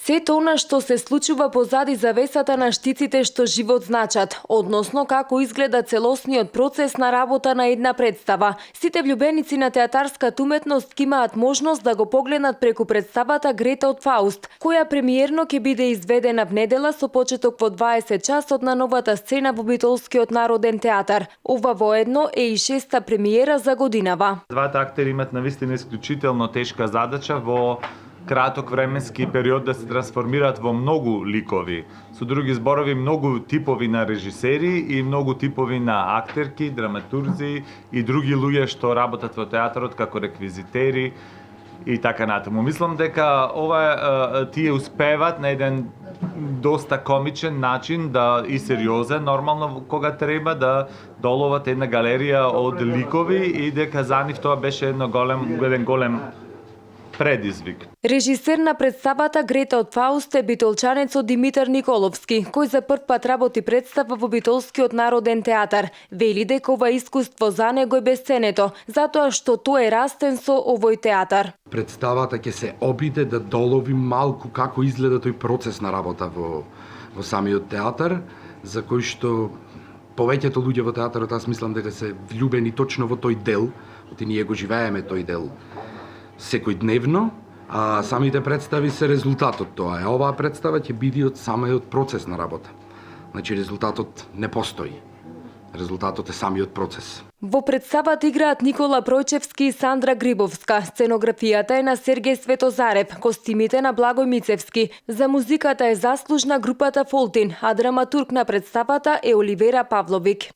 Сето она што се случува позади завесата на штиците што живот значат, односно како изгледа целосниот процес на работа на една представа. Сите влюбеници на театарската уметност ќе имаат можност да го погледнат преку представата Грета од Фауст, која премиерно ќе биде изведена в недела со почеток во 20 часот на новата сцена во Битолскиот народен театар. Ова воедно е и 6-та премиера за годинава. Двата актери имат навистина исклучително тешка задача во краток временски период да се трансформираат во многу ликови. Со други зборови, многу типови на режисери и многу типови на актерки, драматурзи и други луѓе што работат во театарот како реквизитери и така натаму. Мислам дека тие успеват на еден доста комичен начин и сериозен, нормално кога треба да доловат една галерија од ликови и дека за нив тоа беше еден голем предизвик. Режисер на представата Грета од Фауст е битолчанецот Димитар Николовски, кој за прв пат работи представа во Битолскиот народен театар. Вели дека ова искуство за него е бесценето, затоа што тој е растен со овој театар. Представата ќе се обиде да долови малку како изгледа тој процес на работа во самиот театар, за кој што повеќето луѓе во театарот, аз мислам дека се влюбени точно во тој дел, оти ние го живееме тој дел секојдневно, а самите представи се резултатот тоа. Оваа представа ќе биде од самиот процес на работа. Значи резултатот не постои. Резултатот е самиот процес. Во представата играат Никола Пројчевски и Сандра Грибовска. Сценографијата е на Сергеј Светозарев, костимите на Благој Мицевски. За музиката е заслужна групата Фолтин, а драматург на представата е Оливера Павловик.